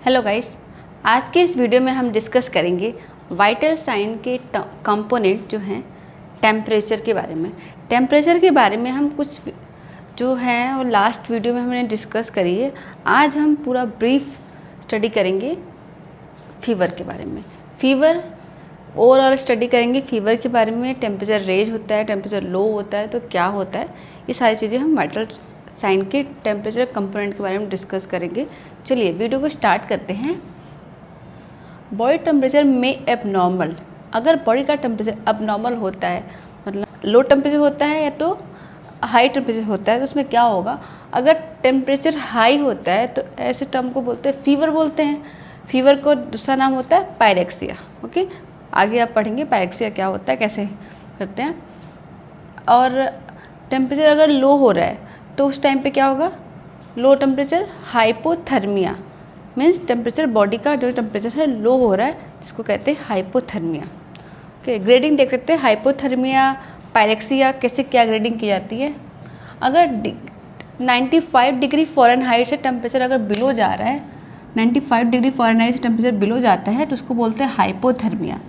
Hello guys, आज के इस वीडियो में हम डिस्कस करेंगे वाइटल साइन के कंपोनेंट जो हैं टेम्परेचर के बारे में। टेम्परेचर के बारे में हम कुछ जो है वो लास्ट वीडियो में हमने डिस्कस करी है। आज हम पूरा ब्रीफ स्टडी करेंगे फीवर के बारे में। फीवर ओवरऑल स्टडी करेंगे फीवर के बारे में। टेम्परेचर रेज होता है, टेम्परेचर लो होता है तो क्या होता है, ये सारी चीज़ें हम वाइटल साइन के टेम्परेचर कंपोनेंट के बारे में डिस्कस करेंगे। चलिए वीडियो को स्टार्ट करते हैं। बॉडी टेम्परेचर में एबनॉर्मल, अगर बॉडी का टेम्परेचर एबनॉर्मल होता है मतलब लो टेम्परेचर होता है या तो हाई टेम्परेचर होता है, तो उसमें क्या होगा, अगर टेम्परेचर हाई होता है तो ऐसे टर्म को बोलते हैं फीवर बोलते हैं। फीवर को दूसरा नाम होता है पायरेक्सिया। ओके, आगे आप पढ़ेंगे पायरेक्सिया क्या होता है, कैसे करते हैं। और टेम्परेचर अगर लो हो रहा है तो उस टाइम पे क्या होगा, low temperature hypothermia, means temperature body का जो टेम्परेचर है लो हो रहा है, जिसको कहते हैं हाइपोथर्मिया। ओके, ग्रेडिंग देख लेते हैं हाइपोथर्मिया पायरेक्सिया कैसे क्या ग्रेडिंग की जाती है। अगर 95 डिग्री फ़ारेनहाइट से टेम्परेचर अगर बिलो जा रहा है, 95 डिग्री फ़ारेनहाइट से टेम्परेचर बिलो जाता है तो उसको बोलते हैं हाइपोथर्मिया।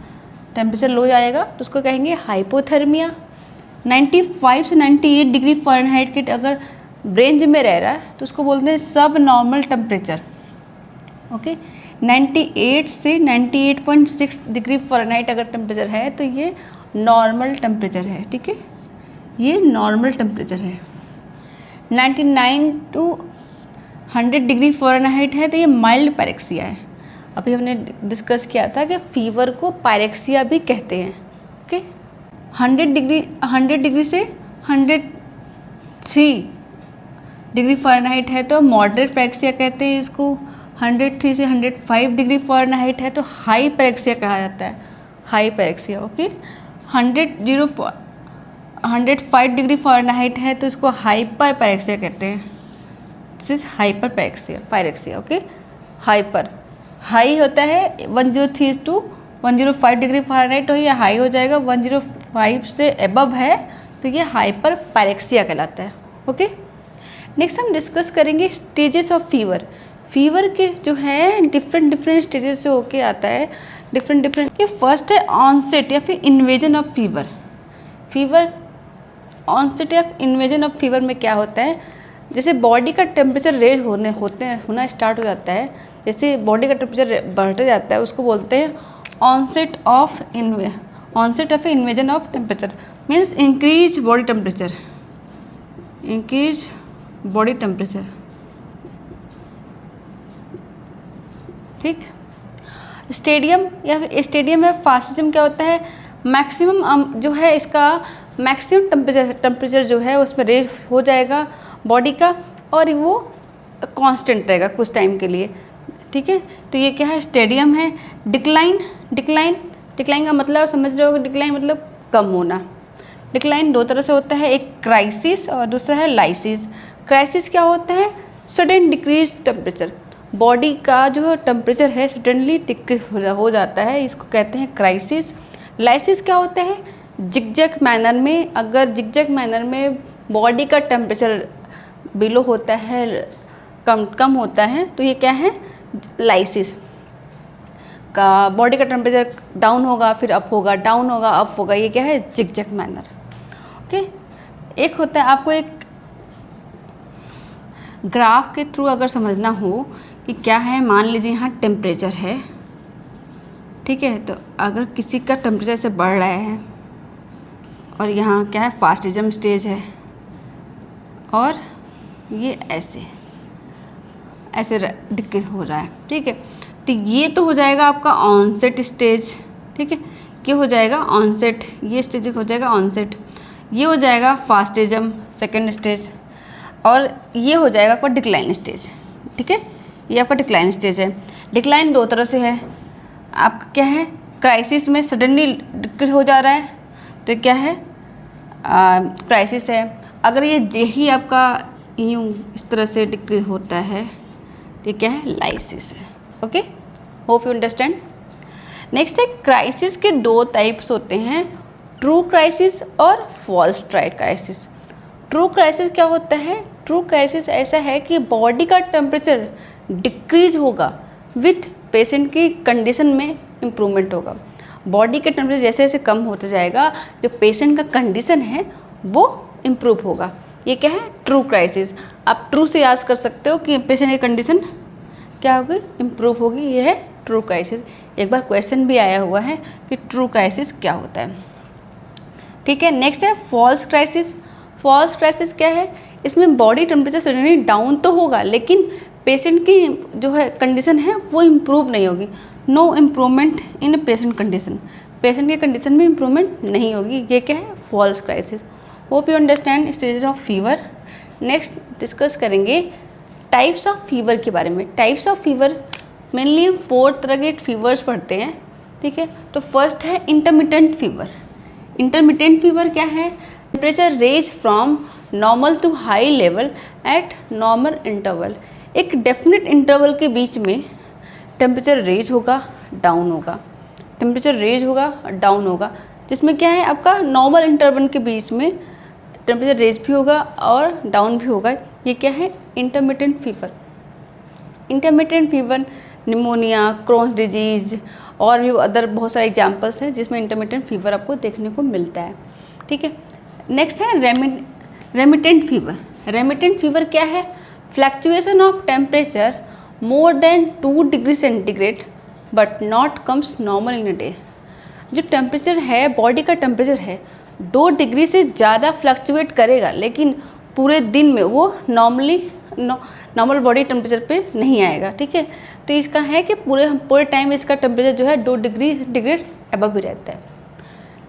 टेम्परेचर लो जाएगा तो उसको कहेंगे हाइपोथर्मिया। 95 से 98 डिग्री फ़ारेनहाइट के अगर रेंज में रह रहा है तो उसको बोलते हैं सब नॉर्मल टेम्परेचर। ओके, 98 से 98.6 डिग्री फ़ारेनहाइट अगर टेम्परेचर है तो ये नॉर्मल टेम्परेचर है। ठीक है, ये नॉर्मल टेम्परेचर है। 99 टू 100 डिग्री फ़ारेनहाइट है तो ये माइल्ड पायरेक्सिया है। अभी हमने डिस्कस किया था कि फीवर को पायरेक्सिया भी कहते हैं। ओके, 100 डिग्री से 103 डिग्री फ़ारेनहाइट है तो मॉडरेट पायरेक्सिया कहते हैं इसको। 103 से 105 डिग्री फ़ारेनहाइट है तो हाई पायरेक्सिया कहा जाता है, high pyrexia. Okay, 105 degree Fahrenheit है तो इसको हाइपर पायरेक्सिया कहते हैं। This is hyper pyrexia. Okay, hyper high होता है 103 टू 105 डिग्री फ़ारेनहाइट, तो ये हाई हो जाएगा। 105 से एबव है तो ये हाइपर पायरेक्सिया कहलाता है। ओके, नेक्स्ट हम डिस्कस करेंगे स्टेजेस ऑफ फीवर। फीवर के जो है डिफरेंट स्टेजेस से होके आता है, डिफरेंट। ये फर्स्ट है ऑनसेट या फिर invasion of fever. Fever onset या इन्वेजन ऑफ फीवर में क्या होता है, जैसे बॉडी का टेम्परेचर रेज होना स्टार्ट हो जाता है, जैसे बॉडी का टेम्परेचर बढ़ते जाता है उसको बोलते हैं onset of invasion of temperature, means increase body temperature. ठीक, स्टेडियम है फास्टिज्म क्या होता है, मैक्सिमम जो है इसका मैक्सिमम टेम्परेचर जो है उसमें रेज हो जाएगा बॉडी का और वो कांस्टेंट रहेगा कुछ टाइम के लिए। ठीक है, तो ये क्या है, स्टेडियम है। डिक्लाइन का मतलब समझ रहे हो, डिक्लाइन मतलब कम होना। डिक्लाइन दो तरह से होता है, एक क्राइसिस और दूसरा है लाइसिस। क्राइसिस क्या होता है, सडन डिक्रीज टेम्परेचर, बॉडी का जो टेम्परेचर है सडनली डिक्रीज हो जाता है, इसको कहते हैं क्राइसिस। लाइसिस क्या होता है, जिगजैग मैनर में, अगर जिगजैग मैनर में बॉडी का टेम्परेचर बिलो होता है, कम होता है तो ये क्या है, लाइसिस का बॉडी का टेम्परेचर डाउन होगा फिर अप होगा, डाउन होगा अप होगा, ये क्या है, जिगजैग मैनर। ओके, एक होता है, आपको एक ग्राफ के थ्रू अगर समझना हो कि क्या है, मान लीजिए यहाँ टेम्परेचर है। ठीक है, तो अगर किसी का टेम्परेचर से बढ़ रहा है और यहाँ क्या है, फास्टिज्म स्टेज है और ये ऐसे डिक्रीज हो रहा है। ठीक है, तो ये तो हो जाएगा आपका ऑनसेट स्टेज। ठीक है, ये हो जाएगा ऑनसेट, ये स्टेज हो जाएगा ऑनसेट, ये हो जाएगा फास्टिज्म सेकेंड स्टेज और ये हो जाएगा आपका डिक्लाइन स्टेज। ठीक है, ये आपका डिक्लाइन स्टेज है। डिक्लाइन दो तरह से है, आपका क्या है, क्राइसिस में सडनली डिक्रीज हो जा रहा है तो क्या है, क्राइसिस है। अगर ये ही आपका यूँ इस तरह से डिक्रीज होता है तो क्या है, लाइसिस है। Okay, hope you understand. Next है, क्राइसिस के दो टाइप्स होते हैं, ट्रू क्राइसिस और फॉल्स क्राइसिस। ट्रू क्राइसिस क्या होता है, ट्रू क्राइसिस ऐसा है कि बॉडी का टेम्परेचर डिक्रीज होगा विथ पेशेंट की कंडीशन में इम्प्रूवमेंट होगा। बॉडी का टेम्परेचर जैसे जैसे कम होता जाएगा, जो पेशेंट का कंडीशन है वो इम्प्रूव होगा। ये क्या है? True crisis. आप ट्रू से याद कर सकते हो कि पेशेंट की कंडीशन क्या होगी? इम्प्रूव होगी। ये है ट्रू क्राइसिस। एक बार क्वेश्चन भी आया हुआ है कि ट्रू क्राइसिस क्या होता है। ठीक है, नेक्स्ट है फॉल्स क्राइसिस। फॉल्स क्राइसिस क्या है? इसमें बॉडी टेम्परेचर सडनली डाउन तो होगा, लेकिन पेशेंट की जो है कंडीशन है वो इम्प्रूव नहीं होगी। No improvement in patient condition. Patient की कंडीशन में इम्प्रूवमेंट नहीं होगी। ये क्या है? False crisis. Hope you understand stages of fever. Next discuss करेंगे टाइप्स ऑफ फीवर के बारे में। टाइप्स ऑफ फीवर मेनली हम 4 तरह के फीवर्स पढ़ते हैं। ठीक है, तो फर्स्ट है इंटरमिटेंट फीवर। इंटरमिटेंट फीवर क्या है? Temperature range from normal to high level at normal interval. एक डेफिनेट इंटरवल के बीच में टेम्परेचर रेंज होगा, डाउन होगा, टेम्परेचर रेंज होगा, डाउन होगा, जिसमें क्या है आपका नॉर्मल इंटरवल के बीच में टेम्परेचर रेंज भी होगा और डाउन भी होगा। ये क्या है? Intermittent fever. Intermittent fever pneumonia, Crohn's disease और भी अदर बहुत सारे एग्जांपल्स हैं जिसमें इंटरमिटेंट फीवर आपको देखने को मिलता है। ठीक है, नेक्स्ट है रेमिटेंट फीवर। रेमिटेंट फीवर क्या है? Fluctuation of temperature more than 2 degree centigrade but not comes normal in a day. जो टेम्परेचर है, बॉडी का टेम्परेचर है, 2 डिग्री से ज़्यादा फ्लक्चुएट करेगा, लेकिन पूरे दिन में वो नॉर्मल बॉडी टेम्परेचर पे नहीं आएगा। ठीक है, तो इसका है कि पूरे टाइम इसका टेम्परेचर जो है 2 डिग्री सेंटीग्रेड अबव ही रहता है।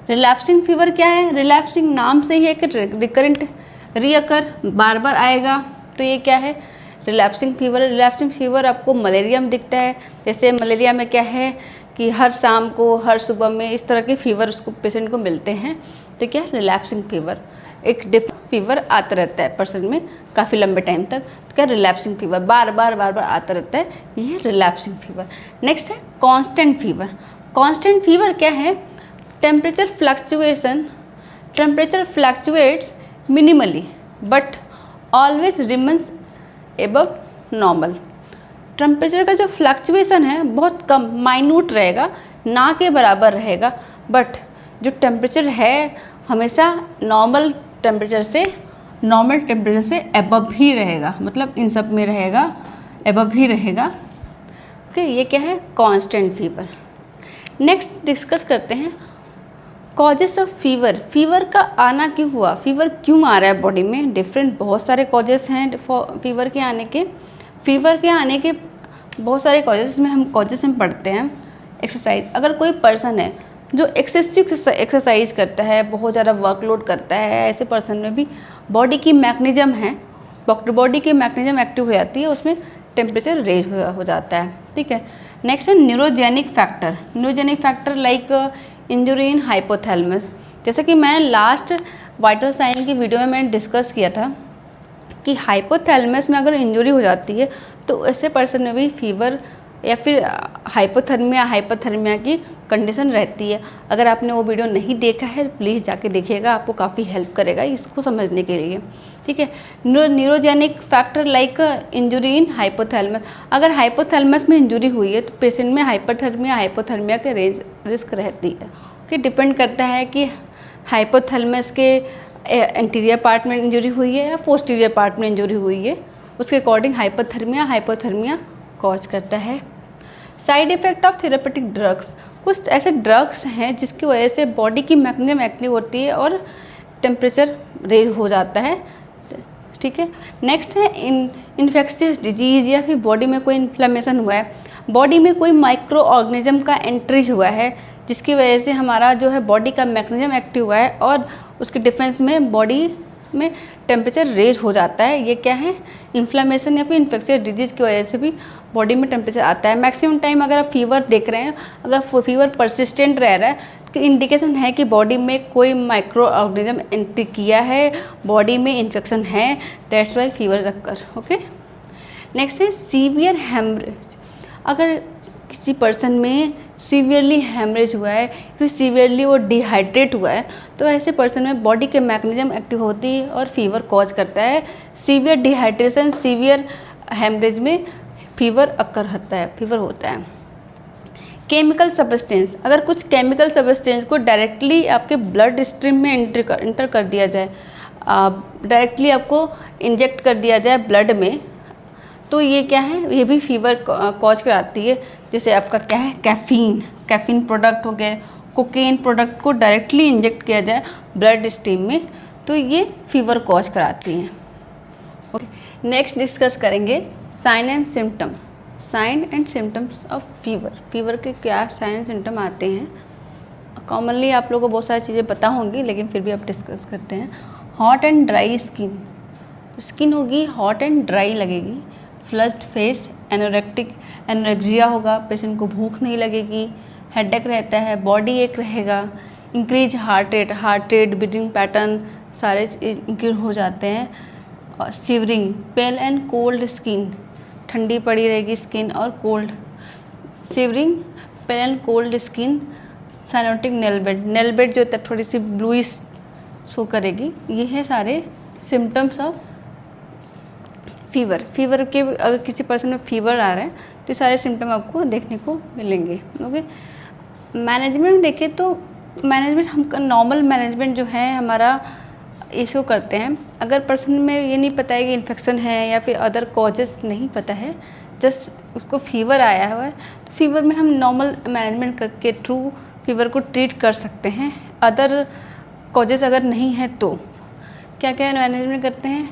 रिलैप्सिंग फीवर क्या है? रिलैप्सिंग नाम से ही है कि रिकरेंट, रीअकर, बार बार आएगा, तो ये क्या है? Relapsing fever. रिलैप्सिंग फीवर आपको मलेरिया में दिखता है। जैसे मलेरिया में क्या है कि हर शाम को, हर सुबह में इस तरह के फीवर उसको पेशेंट को मिलते हैं, तो क्या? Relapsing fever. एक डिफरेंट फीवर आता रहता है पर्सन में काफ़ी लंबे टाइम तक, तो क्या? रिलैप्सिंग फीवर बार बार आता रहता है, ये रिलैप्सिंग फीवर। नेक्स्ट है कांस्टेंट फीवर। कांस्टेंट फीवर क्या है? Temperature fluctuates minimally but always remains above normal. Temperature का जो फ्लक्चुएशन है बहुत कम, माइन्यूट रहेगा, ना के बराबर रहेगा, बट जो टेम्परेचर है हमेशा नॉर्मल टेम्परेचर से एबव ही रहेगा, मतलब इन सब में रहेगा, एबव ही रहेगा। ओके, ये क्या है? Constant fever. नेक्स्ट डिस्कस करते हैं कॉजेस ऑफ फीवर। फीवर का आना क्यों हुआ? फीवर क्यों आ रहा है बॉडी में? डिफरेंट बहुत सारे कॉजेस हैं फीवर के आने के। फीवर के आने के बहुत सारे कॉजेस में हम पढ़ते हैं एक्सरसाइज। अगर कोई पर्सन है जो एक्सेसिव एक्सरसाइज करता है, बहुत ज़्यादा वर्कलोड करता है, ऐसे पर्सन में भी बॉडी की मैकेनिज्म एक्टिव हो जाती है, उसमें टेम्परेचर रेज हो जाता है। ठीक है, नेक्स्ट है neurogenic factor. Neurogenic factor like injury in hypothalamus. जैसा कि मैंने लास्ट वाइटल साइन की वीडियो में मैंने डिस्कस किया था कि हाइपोथैलेमस में अगर इंजुरी हो जाती है तो ऐसे पर्सन में भी फीवर या फिर हाइपोथर्मिया की कंडीशन रहती है। अगर आपने वो वीडियो नहीं देखा है प्लीज़ जाके देखिएगा, आपको काफ़ी हेल्प करेगा इसको समझने के लिए। ठीक है, neurogenic factor like injury in hypothalamus. अगर हाइपोथैलेमस में इंजुरी हुई है तो पेशेंट में हाइपोथर्मिया के रिस्क रहती है। ओके, डिपेंड करता है कि हाइपोथैलेमस के एंटीरियर पार्ट में इंजुरी हुई है या पोस्टीरियर पार्ट में इंजुरी हुई है, उसके अकॉर्डिंग हाइपोथर्मिया कॉज करता है। Side effect of therapeutic drugs. कुछ ऐसे ड्रग्स हैं जिसकी वजह से बॉडी की मैकेनिज्म एक्टिव होती है और टेम्परेचर रेज हो जाता है। ठीक है, नेक्स्ट है इन्फेक्शियस डिजीज़ या फिर बॉडी में कोई इन्फ्लेमेशन हुआ है, बॉडी में कोई माइक्रो ऑर्गेनिज्म का एंट्री हुआ है जिसकी वजह से हमारा जो है बॉडी का मैकेनिज्म एक्टिव हुआ है और उसके डिफेंस में बॉडी में टेम्परेचर रेज हो जाता है। ये क्या है? इन्फ्लेमेशन या फिर इन्फेक्शियस डिजीज़ की वजह से भी बॉडी में टेम्परेचर आता है। मैक्सिमम टाइम अगर आप फीवर देख रहे हैं, अगर फीवर परसिस्टेंट रह रहा है तो इंडिकेशन है कि बॉडी में कोई माइक्रो ऑर्गेनिज्म एंट्री किया है, बॉडी में इन्फेक्शन है, that's why fever occur. Okay, next है सीवियर हेमरेज। अगर किसी पर्सन में सीवियरली हेमरेज हुआ है, फिर सीवियरली वो डिहाइड्रेट हुआ है, तो ऐसे पर्सन में बॉडी के मैकेनिज्म एक्टिव होती है और फीवर कॉज करता है। सीवियर डिहाइड्रेशन सीवियर हेमरेज में फीवर अकर होता है। केमिकल सब्सटेंस, अगर कुछ केमिकल सब्सटेंस को डायरेक्टली आपके ब्लड स्ट्रीम में इंटर कर दिया जाए, डायरेक्टली आपको इंजेक्ट कर दिया जाए ब्लड में, तो ये क्या है, ये भी फीवर कॉज कराती है। जैसे आपका क्या है, कैफीन प्रोडक्ट हो गए, कोकेन प्रोडक्ट को डायरेक्टली इंजेक्ट किया जाए ब्लड स्ट्रीम में, तो ये फीवर कॉज कराती हैं। ओके, नेक्स्ट डिस्कस करेंगे sign and symptoms of fever के क्या साइन एंड सिम्टम आते हैं। कॉमनली आप लोगों को बहुत सारी चीज़ें पता होंगी, लेकिन फिर भी आप डिस्कस करते हैं। हॉट एंड ड्राई स्किन होगी, हॉट एंड ड्राई लगेगी। फ्लश्ड फेस, एनोरेक्सिया होगा, पेशेंट को भूख नहीं लगेगी, हेडेक रहता है, बॉडी एक रहेगा, increase heart rate, beating pattern सारे इंक्रीज हो जाते हैं। और shivering, pale and cold skin, ठंडी पड़ी रहेगी स्किन और cold. Shivering, pale and cold skin, cyanotic nail bed जो होता है थोड़ी सी ब्लूइश शो करेगी। ये है सारे सिम्टम्स ऑफ फीवर के। अगर किसी पर्सन में फीवर आ रहा है तो ये सारे सिम्टम आपको देखने को मिलेंगे। ओके, मैनेजमेंट देखें तो हम नॉर्मल मैनेजमेंट जो है हमारा इसको करते हैं। अगर पर्सन में ये नहीं पता है कि इन्फेक्शन है या फिर अदर कॉजेस नहीं पता है, जस्ट उसको फीवर आया हुआ है, तो फीवर में हम नॉर्मल मैनेजमेंट के थ्रू फीवर को ट्रीट कर सकते हैं। अदर कॉजेस अगर नहीं है तो क्या क्या मैनेजमेंट करते हैं।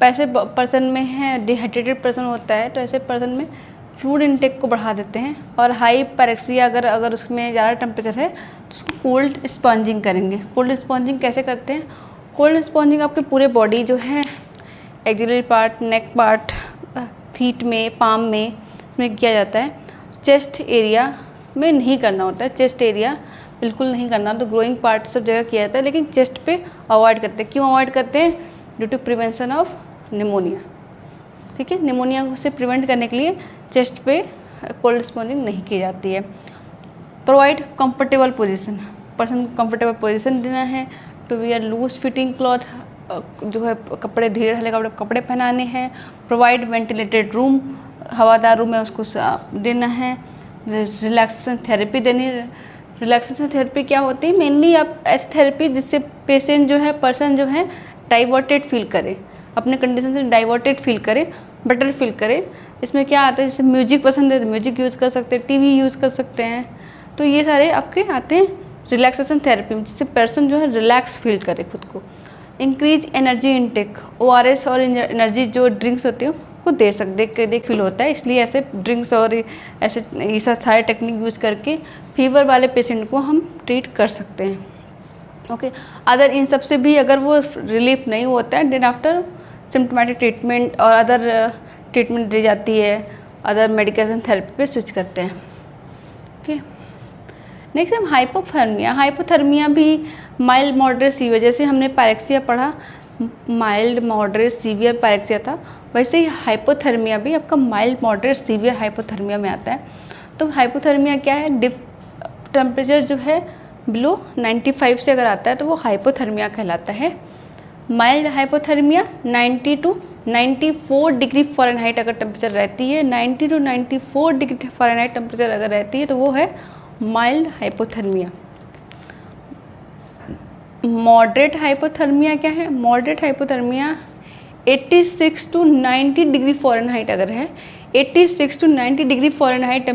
ऐसे पर्सन में है डिहाइड्रेटेड पर्सन होता है, तो ऐसे पर्सन में फ्लूइड इनटेक को बढ़ा देते हैं। और हाई पैरेक्सिया अगर उसमें ज़्यादा टेम्परेचर है तो उसको कोल्ड स्पॉन्जिंग करेंगे। कोल्ड स्पॉन्जिंग कैसे करते हैं? कोल्ड स्पॉन्जिंग आपके पूरे बॉडी जो है, एक्सिलरी पार्ट, नेक पार्ट, फीट में, पाम में किया जाता है। चेस्ट एरिया में नहीं करना होता है, चेस्ट एरिया बिल्कुल नहीं करना, तो ग्रोइंग पार्ट सब जगह किया जाता है, लेकिन चेस्ट पे अवॉइड करते हैं। क्यों अवॉइड करते हैं? Due to prevention of pneumonia. ठीक है, निमोनिया से प्रिवेंट करने के लिए चेस्ट पे कोल्ड स्पॉन्जिंग नहीं की जाती है। प्रोवाइड कंफर्टेबल पोजीशन, पर्सन को कंफर्टेबल पोजीशन देना है। To wear loose fitting cloth, जो है कपड़े ढीले ढाले कपड़े पहनाने हैं। प्रोवाइड वेंटिलेटेड रूम, हवादार रूम है उसको देना है। रिलैक्सेशन थेरेपी देनी है। रिलैक्सेशन थेरेपी क्या होती है? मेनली आप ऐसी थेरेपी जिससे पेशेंट जो है, पर्सन जो है डाइवर्टेड फील करे, अपने कंडीशन से डाइवर्टेड फील करे, बेटर फील करे। इसमें क्या आता है, जैसे म्यूजिक पसंद है तो म्यूजिक यूज़ कर सकते हैं, टीवी यूज़ कर सकते हैं। तो ये सारे आपके आते हैं रिलैक्सेशन थेरेपी में, जिससे पर्सन जो है रिलैक्स फील करे खुद को। इंक्रीज एनर्जी इनटेक, ORS और एनर्जी जो ड्रिंक्स होते हैं को दे फील होता है, इसलिए ऐसे ड्रिंक्स और ऐसे ये सब सारे टेक्निक यूज़ करके फीवर वाले पेशेंट को हम ट्रीट कर सकते हैं। ओके, अदर इन सब से भी अगर वो रिलीफ नहीं होता है, देन आफ्टर सिम्टोमेटिक ट्रीटमेंट और अदर ट्रीटमेंट दी जाती है, अदर मेडिकेशन थेरेपी पे स्विच करते हैं। ओके, नेक्स्ट हम हाइपोथर्मिया भी माइल्ड मॉडरेट सीवियर, जैसे हमने पैरेक्सिया पढ़ा, माइल्ड मॉडरेट सीवियर पैरेक्सिया था, वैसे ही हाइपोथर्मिया भी आपका माइल्ड मॉडरेट सीवियर हाइपोथर्मिया में आता है। तो हाइपोथर्मिया क्या है? टेम्परेचर जो है बिलो 95 से अगर आता है तो वो हाइपोथर्मिया कहलाता है। Mild hypothermia 90 to 94 degree Fahrenheit अगर टेम्परेचर रहती है, 90 to 94 डिग्री फ़ारेनहाइट टेम्परेचर अगर रहती है तो वो है माइल्ड हाइपोथर्मिया। मॉडरेट हाइपोथर्मिया क्या है? Moderate hypothermia 86 to 90 degree Fahrenheit अगर है, 86 to 90 डिग्री फ़ारेनहाइट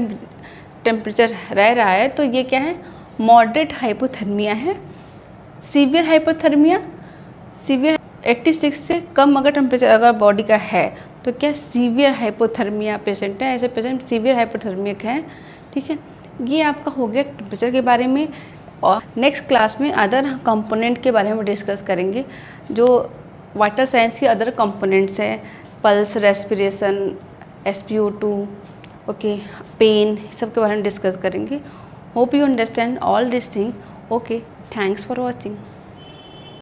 टेम्परेचर रह रहा है तो ये क्या है? मॉडरेट हाइपोथर्मिया है। सीवियर हाइपोथर्मिया, सीवियर 86 से कम अगर टेम्परेचर अगर बॉडी का है तो क्या सीवियर हाइपोथर्मिया पेशेंट है, ऐसे पेशेंट सीवियर हाइपोथर्मिक है। ठीक है, ये आपका हो गया टेम्परेचर के बारे में। और नेक्स्ट क्लास में अदर कंपोनेंट के बारे में डिस्कस करेंगे, जो वाइटल साइंस के अदर कंपोनेंट्स हैं, pulse, respiration, SpO2, okay, pain, सब के बारे में डिस्कस करेंगे। Hope you understand all this thing. Okay, thanks for watching.